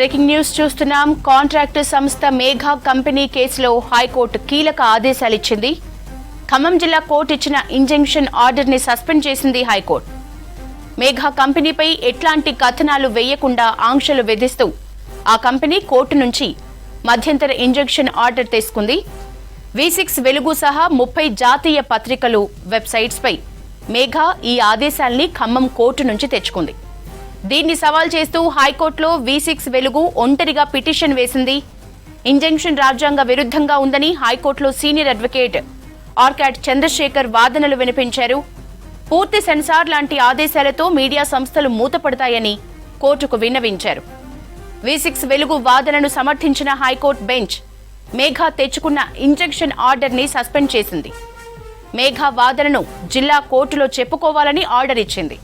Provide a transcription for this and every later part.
Breaking news చూస్తున్నాం. Contract సంస్థ Megha company కేసులో హైకోర్టు కీలక ఆదేశాలు ఇచ్చింది. ఖమ్మం జిల్లా కోర్టు ఇచ్చిన ఇంజంక్షన్ ఆర్డర్ ని సస్పెండ్ చేసింది హైకోర్టు. మేఘా కంపెనీపై ఎట్లాంటి కథనాలు వేయకుండా ఆంక్షలు విధిస్తూ ఆ కంపెనీ కోర్టు నుంచి మధ్యంతర ఇంజంక్షన్ ఆర్డర్ తీసుకుంది. V6 వెలుగు సహా 30 జాతీయ పత్రికలు, వెబ్సైట్స్ పై మేఘా ఈ ఆదేశాల్ని ఖమ్మం కోర్టు నుంచి తెచ్చుకుంది. దీన్ని సవాల్ చేస్తూ హైకోర్టులో V6 వెలుగు ఒంటరిగా పిటిషన్ వేసింది. ఇంజంక్షన్ రాజ్యాంగ విరుద్ధంగా ఉందని హైకోర్టులో సీనియర్ అడ్వకేట్ ఆర్కాట్ చంద్రశేఖర్ వాదనలు వినిపించారు. పూర్తి సెన్సార్ లాంటి ఆదేశాలతో మీడియా సంస్థలు మూతపడతాయని కోర్టుకు విన్నవించారు. V6 వెలుగు వాదనను సమర్థించిన హైకోర్టు బెంచ్ మేఘా తెచ్చుకున్న ఇంజంక్షన్ ఆర్డర్ ని సస్పెండ్ చేసింది. మేఘా వాదనను జిల్లా కోర్టులో చెప్పుకోవాలని ఆర్డర్ ఇచ్చింది.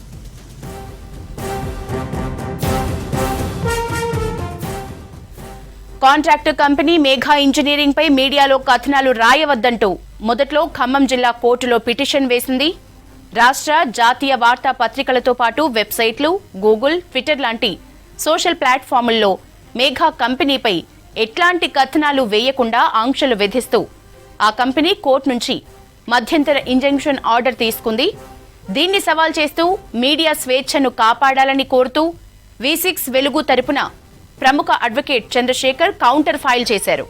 కాంట్రాక్టు కంపెనీ మేఘా ఇంజనీరింగ్ పై మీడియాలో కథనాలు రాయవద్దంటూ మొదట్లో ఖమ్మం జిల్లా కోర్టులో పిటిషన్ వేసింది. రాష్ట్ర, జాతీయ వార్తా పత్రికలతో పాటు వెబ్సైట్లు, గూగుల్, ట్విట్టర్ లాంటి సోషల్ ప్లాట్ఫామ్ల్లో మేఘా కంపెనీపై ఎట్లాంటి కథనాలు వేయకుండా ఆంక్షలు విధిస్తూ ఆ కంపెనీ కోర్టు నుంచి మధ్యంతర ఇంజంక్షన్ ఆర్డర్ తీసుకుంది. దీన్ని సవాల్ చేస్తూ మీడియా స్వేచ్ఛను కాపాడాలని కోరుతూ V6 వెలుగు తరపున ప్రముఖ అడ్వకేట్ చంద్రశేఖర్ కౌంటర్ ఫైల్ చేశారు.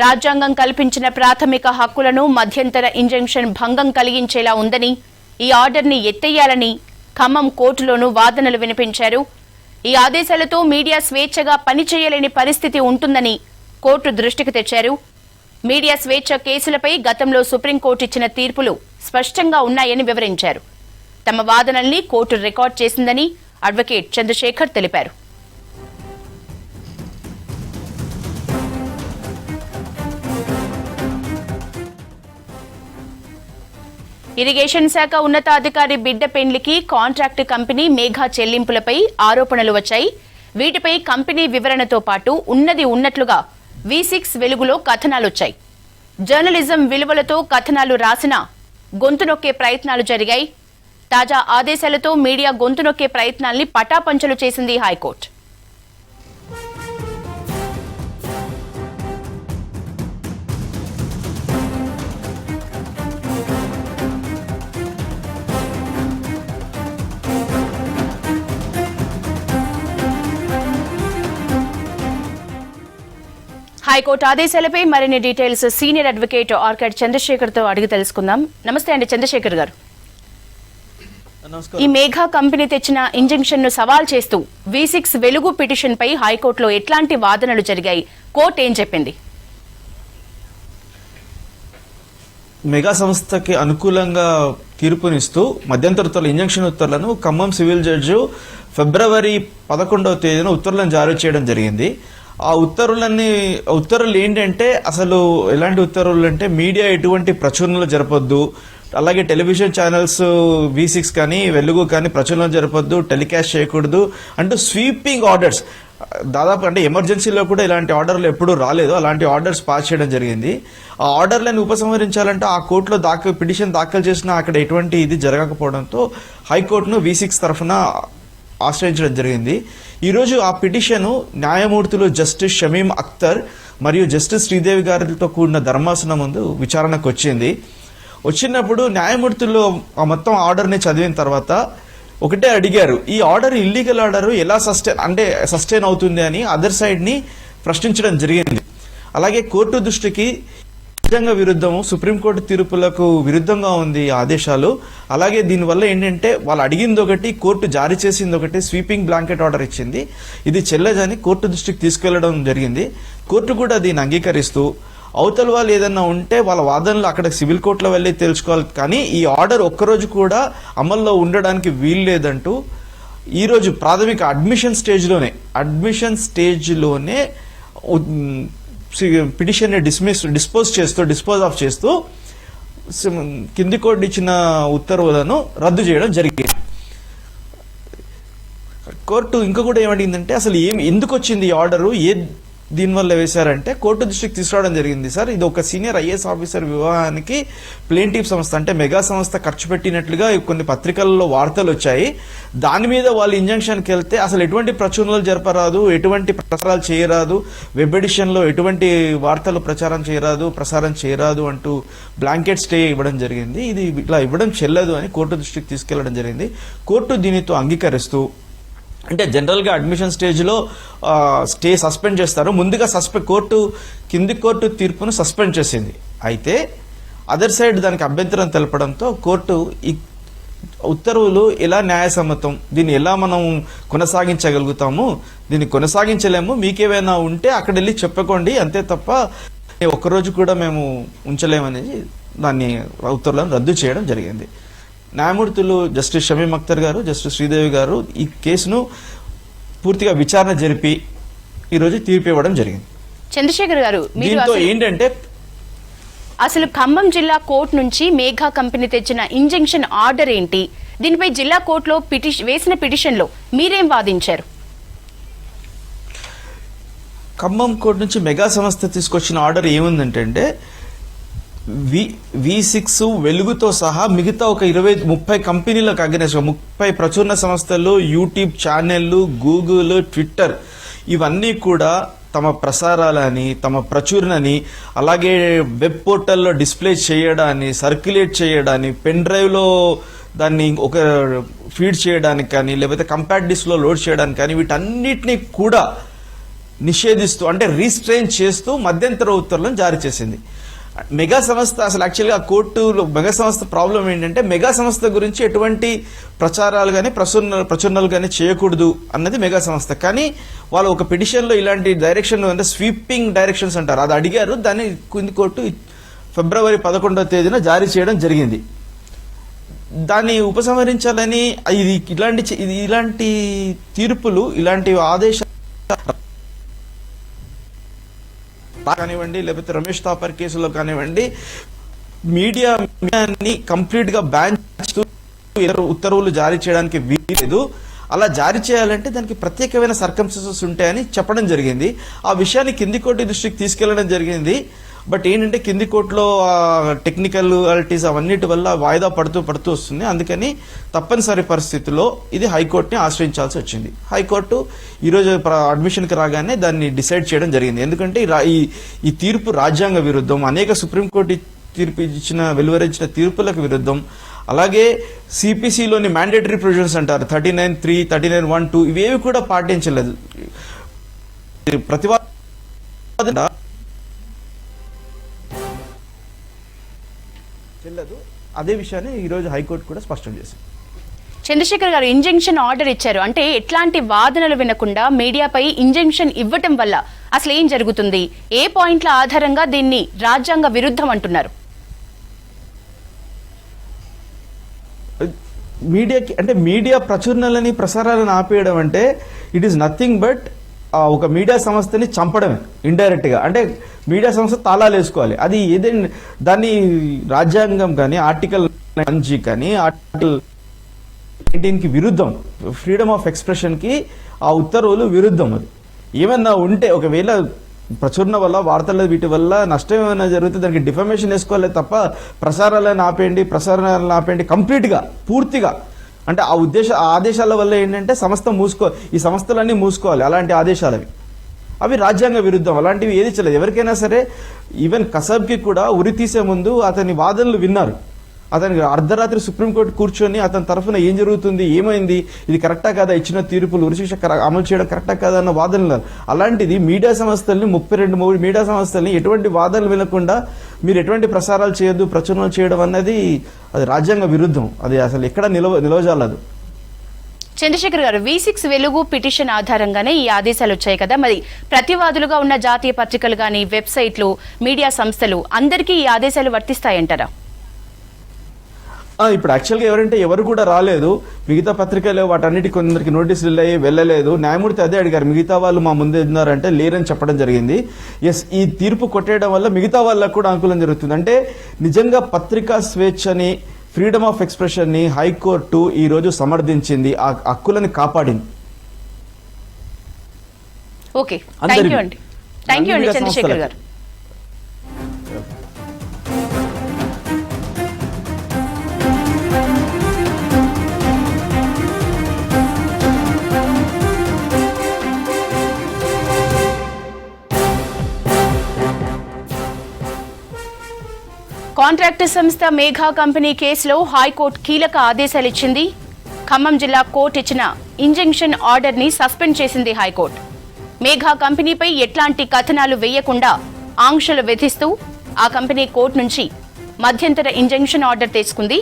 రాజ్యాంగం కల్పించిన ప్రాథమిక హక్కులను మధ్యంతర ఇంజంక్షన్ భంగం కలిగించేలా ఉందని, ఈ ఆర్డర్ని ఎత్తేయాలని ఖమ్మం కోర్టులోనూ వాదనలు వినిపించారు. ఈ ఆదేశాలతో మీడియా స్వేచ్ఛగా పనిచేయలేని పరిస్థితి ఉంటుందని కోర్టు దృష్టికి తెచ్చారు. మీడియా స్వేచ్ఛ కేసులపై గతంలో సుప్రీంకోర్టు ఇచ్చిన తీర్పులు స్పష్టంగా ఉన్నాయని వివరించారు. తమ వాదనల్ని కోర్టు రికార్డ్ చేసిందని అడ్వకేట్ చంద్రశేఖర్ తెలిపారు. ఇరిగేషన్ శాఖ ఉన్నతాధికారి బిడ్డ పెండ్లికి కాంట్రాక్టు కంపెనీ మేఘా చెల్లింపులపై ఆరోపణలు వచ్చాయి. వీటిపై కంపెనీ వివరణతో పాటు ఉన్నది ఉన్నట్లుగా V6 వెలుగులో కథనాలొచ్చాయి. జర్నలిజం విలువలతో కథనాలు రాసినా గొంతు నొక్కే ప్రయత్నాలు జరిగాయి. తాజా ఆదేశాలతో మీడియా గొంతు నొక్కే ప్రయత్నాల్ని పటాపంచలు చేసింది హైకోర్టు. హైకోర్టు ఆదేశాలపై మరిన్ని details senior advocate Arcot Chandrasekhar తో అడిగి తెలుసుకుందాం. నమస్తే అండి చంద్రశేఖర్ గారు. ఈ మేఘా కంపెనీ తెచ్చిన ఇంజంక్షన్ ను సవాల్ చేస్తూ V6 వెలుగు పిటిషన్ పై హైకోర్టులో ఎట్లాంటి వాదనలు జరిగాయి? కోర్టు ఏం చెప్పింది? మెగా సంస్థకి అనుకూలంగా తీర్పునిస్తూ మధ్యంతర ఇంజంక్షన్ ఉత్తర్వులను ఖమ్మం సివిల్ జడ్జి ఫిబ్రవరి 11వ తేదీన ఉత్తర్వులను జారీ చేయడం జరిగింది. ఆ ఉత్తర్వులు ఏంటంటే, అసలు ఎలాంటి ఉత్తర్వులు అంటే మీడియా ఎటువంటి ప్రచురణలు జరపొద్దు, అలాగే టెలివిజన్ ఛానల్స్ V6 కానీ వెలుగు కానీ ప్రచురణ జరపొద్దు, టెలికాస్ట్ చేయకూడదు అంటూ స్వీపింగ్ ఆర్డర్స్, దాదాపు అంటే ఎమర్జెన్సీలో కూడా ఇలాంటి ఆర్డర్లు ఎప్పుడూ రాలేదు, అలాంటి ఆర్డర్స్ పాస్ చేయడం జరిగింది. ఆ ఆర్డర్లను ఉపసంహరించాలంటే ఆ కోర్టులో పిటిషన్ దాఖలు చేసినా అక్కడ ఎటువంటి ఇది జరగకపోవడంతో హైకోర్టును V6 తరఫున ఆశ్రయించడం జరిగింది. ఈరోజు ఆ పిటిషను న్యాయమూర్తులు జస్టిస్ షమీం అఖ్తర్ మరియు జస్టిస్ శ్రీదేవి గారితో కూడిన ధర్మాసనం ముందు విచారణకు వచ్చినప్పుడు న్యాయమూర్తులు ఆ మొత్తం ఆర్డర్ని చదివిన తర్వాత ఒకటే అడిగారు, ఈ ఆర్డర్ ఇల్లీగల్ ఆర్డర్ ఎలా సస్టైన్ అవుతుంది అని అదర్ సైడ్ని ప్రశ్నించడం జరిగింది. అలాగే కోర్టు దృష్టికి రాజ్యాంగ విరుద్ధము, సుప్రీంకోర్టు తీర్పులకు విరుద్ధంగా ఉంది ఆదేశాలు. అలాగే దీనివల్ల ఏంటంటే వాళ్ళు అడిగింది ఒకటి, కోర్టు జారీ చేసింది ఒకటి, స్వీపింగ్ బ్లాంకెట్ ఆర్డర్ ఇచ్చింది, ఇది చెల్లదని కోర్టు దృష్టికి తీసుకెళ్లడం జరిగింది. కోర్టు కూడా దీన్ని అంగీకరిస్తూ అవతల వాళ్ళు ఏదన్నా ఉంటే వాళ్ళ వాదనలు అక్కడ సివిల్ కోర్టులో వెళ్ళి తెలుసుకోవాలి, కానీ ఈ ఆర్డర్ ఒక్కరోజు కూడా అమల్లో ఉండడానికి వీలు లేదంటూ ఈరోజు ప్రాథమిక అడ్మిషన్ స్టేజ్లోనే పిటిషన్ని డిస్పోజ్ ఆఫ్ చేస్తూ కింది కోర్టు ఇచ్చిన ఉత్తర్వులను రద్దు చేయడం జరిగింది. కోర్టు ఇంకా కూడా ఏమడిగిందంటే, అసలు ఎందుకు వచ్చింది ఈ ఆర్డరు, దీనివల్ల వేశారంటే కోర్టు దృష్టికి తీసుకురావడం జరిగింది. సార్, ఇది ఒక సీనియర్ ఐఏఎస్ ఆఫీసర్ వివాహానికి ప్లేంటిఫ్ సంస్థ అంటే మెగా సంస్థ ఖర్చు పెట్టినట్లుగా కొన్ని పత్రికల్లో వార్తలు వచ్చాయి. దాని మీద వాళ్ళు ఇంజంక్షన్కి వెళ్తే అసలు ఎటువంటి ప్రచురణలు జరపరాదు, ఎటువంటి ప్రసారాలు చేయరాదు, వెబ్ ఎడిషన్లో ఎటువంటి వార్తలు ప్రసారం చేయరాదు అంటూ బ్లాంకెట్ స్టే ఇవ్వడం జరిగింది. ఇది ఇట్లా ఇవ్వడం చెల్లదు అని కోర్టు దృష్టికి తీసుకెళ్లడం జరిగింది. కోర్టు దీనితో అంగీకరిస్తూ, అంటే జనరల్గా అడ్మిషన్ స్టేజ్లో స్టే సస్పెండ్ చేస్తారు. ముందుగా కింది కోర్టు తీర్పును సస్పెండ్ చేసింది. అయితే అదర్ సైడ్ దానికి అభ్యంతరం తెలపడంతో కోర్టు ఈ ఉత్తర్వులు ఎలా న్యాయసమ్మతం, దీన్ని ఎలా మనం కొనసాగించగలుగుతాము, దీన్ని కొనసాగించలేము, మీకేమైనా ఉంటే అక్కడ వెళ్ళి చెప్పుకోండి, అంతే తప్ప ఒక్కరోజు కూడా మేము ఉంచలేమనేది దాన్ని ఉత్తర్వులను రద్దు చేయడం జరిగింది. న్యాయమూర్తులు జస్టిస్ షమీమ్ అఖ్తర్ గారు, జస్టిస్ శ్రీదేవి గారు ఈ కేసును పూర్తిగా విచారణ జరిపి ఈరోజు తీర్పు ఇవ్వడం జరిగింది. చంద్రశేఖర్ గారు, దీంతో ఏంటంటే అసలు ఖమ్మం జిల్లా కోర్టు నుంచి మేఘా కంపెనీ తెచ్చిన ఇంజంక్షన్ ఆర్డర్ ఏంటి, దీనిపై జిల్లా కోర్టులో వేసిన పిటిషన్లో మీరేం వాదించారు? ఖమ్మం కోర్టు నుంచి మెగా సంస్థ తీసుకొచ్చిన ఆర్డర్ ఏముందంటే V6 వెలుగుతో సహా మిగతా ఒక 20-30 కంపెనీలకు అగెనెస్ట్ 30 ప్రచురణ సంస్థలు, యూట్యూబ్ ఛానళ్లు, గూగుల్, ట్విట్టర్ ఇవన్నీ కూడా తమ ప్రసారాలని, తమ ప్రచురణని, అలాగే వెబ్ పోర్టల్లో డిస్ప్లే చేయడాన్ని, సర్క్యులేట్ చేయడాన్ని, పెన్ డ్రైవ్లో దాన్ని ఒక ఫీడ్ చేయడానికి కానీ, లేకపోతే కంపాక్ట్ డిస్క్లో లోడ్ చేయడానికి కానీ, వీటన్నిటినీ కూడా నిషేధిస్తూ అంటే రీస్ట్రెయిన్ చేస్తూ మధ్యంతర ఉత్తర్వులను జారీ చేసింది. మెగా సంస్థ అసలు యాక్చువల్గా కోర్టులో మెగా సంస్థ ప్రాబ్లం ఏంటంటే మెగా సంస్థ గురించి ఎటువంటి ప్రచారాలు కానీ ప్రచురణలు కానీ చేయకూడదు అన్నది మెగా సంస్థ. కానీ వాళ్ళు ఒక పిటిషన్లో ఇలాంటి డైరెక్షన్ అంటే స్వీపింగ్ డైరెక్షన్స్ అంటారు, అది అడిగారు. దాన్ని కింది కోర్టు ఫిబ్రవరి 11వ తేదీన జారీ చేయడం జరిగింది. దాన్ని ఉపసంహరించాలని ఇలాంటి తీర్పులు, ఇలాంటి ఆదేశాలు కానివ్వండి, లేకపోతే రమేష్ థాపర్ కేసులో కానివ్వండి, మీడియాని కంప్లీట్ గా బ్యాన్ చేస్తూ ఉత్తర్వులు జారీ చేయడానికి వీలేదు. అలా జారీ చేయాలంటే దానికి ప్రత్యేకమైన సర్కమ్స్టెన్సెస్ ఉంటాయని చెప్పడం జరిగింది. ఆ విషయాన్ని కింది కోర్టు దృష్టికి తీసుకెళ్లడం జరిగింది. బట్ ఏంటంటే కింది కోర్టులో టెక్నికల్టీస్ అవన్నిటి వల్ల వాయిదా పడుతూ వస్తుంది. అందుకని తప్పనిసరి పరిస్థితుల్లో ఇది హైకోర్టుని ఆశ్రయించాల్సి వచ్చింది. హైకోర్టు ఈరోజు అడ్మిషన్కి రాగానే దాన్ని డిసైడ్ చేయడం జరిగింది. ఎందుకంటే ఈ తీర్పు రాజ్యాంగ విరుద్ధం, అనేక సుప్రీంకోర్టు వెలువరించిన తీర్పులకు విరుద్ధం. అలాగే సిపిసిలోని మ్యాండేటరీ ప్రొవిజన్స్ అంటారు 39(3), 39(1), 2 ఇవేవి కూడా పాటించలేదు. ప్రతివాదన చెల్లదు. అదే విషయాన్ని ఈరోజు హైకోర్టు కూడా స్పష్టం చేసింది. చంద్రశేఖర్ గారు, ఇంజంక్షన్ ఆర్డర్ ఇచ్చారు అంటే ఎట్లాంటి వాదనలు వినకుండా మీడియాపై ఇంజంక్షన్ ఇవ్వటం వల్ల అసలు ఏం జరుగుతుంది, ఏ పాయింట్ల ఆధారంగా దీన్ని రాజ్యాంగ విరుద్ధం అంటున్నారు? మీడియా ప్రచురణలని, ప్రసారాలను ఆపేయడం అంటే ఇట్ ఈస్ నథింగ్ బట్ ఒక మీడియా సంస్థని చంపడమే ఇండైరెక్ట్ గా. అంటే మీడియా సంస్థ తాళాలు వేసుకోవాలి. అది ఏదైనా దాన్ని రాజ్యాంగం కానీ, ఆర్టికల్ 9 కానీ, ఆర్టికల్ 19కి విరుద్ధం, ఫ్రీడమ్ ఆఫ్ ఎక్స్ప్రెషన్ కి ఆ ఉత్తర్వులు విరుద్ధం. అది ఏమన్నా ఉంటే ఒకవేళ ప్రచురణ వల్ల, వార్తల వీటి వల్ల నష్టం ఏమైనా జరిగితే దానికి డిఫమేషన్ వేసుకోవాలి తప్ప ప్రసారాలను ఆపేయండి కంప్లీట్గా, పూర్తిగా. అంటే ఆ ఆదేశాల వల్ల ఏంటంటే ఈ సంస్థలన్నీ మూసుకోవాలి. అలాంటి ఆదేశాలవి అవి రాజ్యాంగ విరుద్ధం. అలాంటివి ఏది చేయలేదు. ఎవరికైనా సరే, ఈవెన్ కసబ్కి కూడా ఉరి తీసే ముందు అతని వాదనలు విన్నారు. అతనికి అర్ధరాత్రి సుప్రీంకోర్టు కూర్చొని అతని తరఫున ఏం జరుగుతుంది, ఏమైంది, ఇది కరెక్టా కాదా, ఇచ్చిన తీర్పులు ఉరిశిక్ష అమలు చేయడం కరెక్టా కాదా అన్న వాదనలు. అలాంటిది మీడియా సంస్థల్ని 32 మీడియా సంస్థల్ని ఎటువంటి వాదనలు వినకుండా మీరు ఎటువంటి ప్రసారాలు చేయొద్దు, ప్రచురణలు చేయడం అన్నది అది రాజ్యాంగ విరుద్ధం. అది అసలు ఎక్కడ నిలవజాలదు. చంద్రశేఖర్ గారు, V6 వెలుగు పిటిషన్ ఆధారంగానే ఈ ఆదేశాలు వచ్చాయి కదా, మరి ప్రతివాదులుగా ఉన్న జాతీయ పత్రికలు కానీ, వెబ్సైట్లు, మీడియా సంస్థలు అందరికీ ఈ ఆదేశాలు వర్తిస్తాయంటారా? ఇప్పుడు యాక్చువల్గా ఎవరు కూడా రాలేదు. మిగతా పత్రికలు వాటన్నిటి కొందరికి నోటీసులు వెళ్ళలేదు. న్యాయమూర్తి అదే అడిగారు, మిగతా వాళ్ళు మా ముందే ఉన్నారంటే లేరని చెప్పడం జరిగింది. ఎస్, ఈ తీర్పు కొట్టేయడం వల్ల మిగతా వాళ్ళకు కూడా అనుకూలం జరుగుతుంది. అంటే నిజంగా పత్రికా స్వేచ్ఛని, ఫ్రీడమ్ ఆఫ్ ఎక్స్ప్రెషన్ ని హైకోర్టు ఈ రోజు సమర్థించింది, ఆ హక్కులను కాపాడింది. ఓకే, థాంక్యూ అండి. థ్యాంక్ యూ అండి మీడియా చంద్రశేఖర్ సంస్థలకి. గారు. కాంట్రాక్టు సంస్థ మేఘా కంపెనీ కేసులో హైకోర్టు కీలక ఆదేశాలు ఇచ్చింది. ఖమ్మం జిల్లా కోర్టు ఇచ్చిన ఇంజంక్షన్ ఆర్డర్ ని సస్పెండ్ చేసింది హైకోర్టు. మేఘా కంపెనీపై ఎట్లాంటి కథనాలు వేయకుండా ఆంక్షలు విధిస్తూ ఆ కంపెనీ కోర్టు నుంచి మధ్యంతర ఇంజంక్షన్ ఆర్డర్ తీసుకుంది.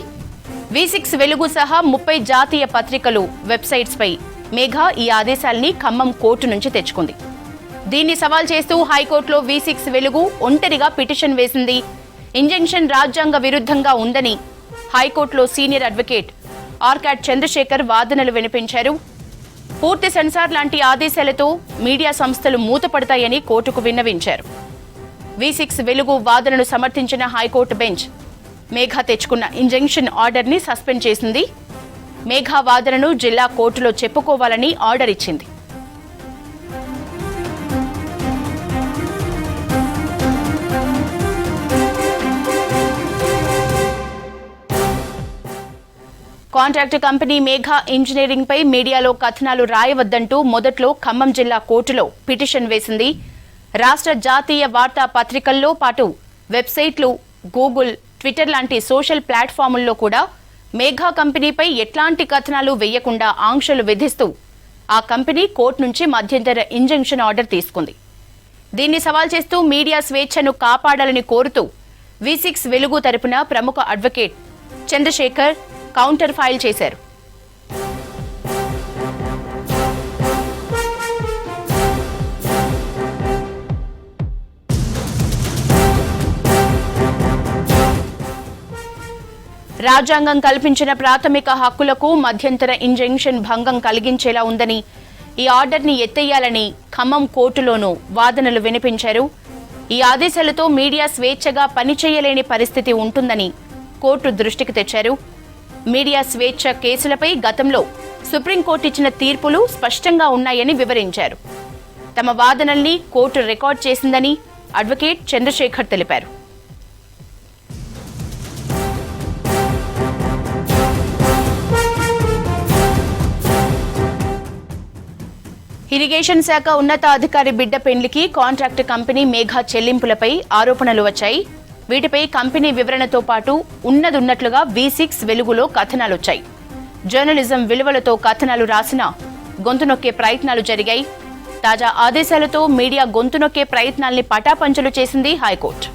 V6 వెలుగు సహా 30 జాతీయ పత్రికలు వెబ్సైట్స్ పై మేఘా ఈ ఆదేశాల్ని ఖమ్మం కోర్టు నుంచి తెచ్చుకుంది. దీన్ని సవాల్ చేస్తూ హైకోర్టులో V6 వెలుగు ఒంటరిగా పిటిషన్ వేసింది. ఇంజంక్షన్ రాజ్యాంగ విరుద్ధంగా ఉందని హైకోర్టులో సీనియర్ అడ్వకేట్ ఆర్కాట్ చంద్రశేఖర్ వాదనలు వినిపించారు. పూర్తి సెన్సార్ లాంటి ఆదేశాలతో మీడియా సంస్థలు మూతపడతాయని కోర్టుకు విన్నవించారు. V6 వెలుగు వాదనను సమర్థించిన హైకోర్టు బెంచ్ మేఘా తెచ్చుకున్న ఇంజంక్షన్ ఆర్డర్ ని సస్పెండ్ చేసింది. మేఘా వాదనను జిల్లా కోర్టులో చెప్పుకోవాలని ఆర్డర్ ఇచ్చింది. కాంట్రాక్టు కంపెనీ మేఘా ఇంజనీరింగ్ పై మీడియాలో కథనాలు రాయవద్దంటూ మొదట్లో ఖమ్మం జిల్లా కోర్టులో పిటిషన్ వేసింది. రాష్ట్ర జాతీయ వార్తా పత్రికల్లో పాటు వెబ్సైట్లు, గూగుల్, ట్విట్టర్ లాంటి సోషల్ ప్లాట్ఫాముల్లో కూడా మేఘా కంపెనీపై ఎట్లాంటి కథనాలు వేయకుండా ఆంక్షలు విధిస్తూ ఆ కంపెనీ కోర్టు నుంచి మధ్యంతర ఇంజంక్షన్ ఆర్డర్ తీసుకుంది. దీన్ని సవాల్ చేస్తూ మీడియా స్వేచ్ఛను కాపాడాలని కోరుతూ V6 వెలుగు తరపున ప్రముఖ అడ్వకేట్ చంద్రశేఖర్ కౌంటర్ ఫైల్ చేశారు. రాజ్యాంగం కల్పించిన ప్రాథమిక హక్కులకు మధ్యంతర ఇంజంక్షన్ భంగం కలిగించేలా ఉందని, ఈ ఆర్డర్ని ఎత్తేయాలని ఖమ్మం కోర్టులోనూ వాదనలు వినిపించారు. ఈ ఆదేశాలతో మీడియా స్వేచ్ఛగా పనిచేయలేని పరిస్థితి ఉంటుందని కోర్టు దృష్టికి తెచ్చారు. మీడియా స్వేచ్ఛ కేసులపై గతంలో సుప్రీంకోర్టు ఇచ్చిన తీర్పులు స్పష్టంగా ఉన్నాయని వివరించారు. తమ వాదనల్ని కోర్టు రికార్డ్ చేసిందని అడ్వకేట్ చంద్రశేఖర్ తెలిపారు. ఇరిగేషన్ శాఖ ఉన్నతాధికారి బిడ్డ పెండ్లికి కాంట్రాక్టు కంపెనీ మేఘా చెల్లింపులపై ఆరోపణలు వచ్చాయి. వీటిపై కంపెనీ వివరణతో పాటు ఉన్నదున్నట్లుగా V6 వెలుగులో కథనాలొచ్చాయి. జర్నలిజం విలువలతో కథనాలు రాసినా గొంతు నొక్కే ప్రయత్నాలు జరిగాయి. తాజా ఆదేశాలతో మీడియా గొంతు నొక్కే ప్రయత్నాల్ని పటాపంచలు చేసింది హైకోర్టు.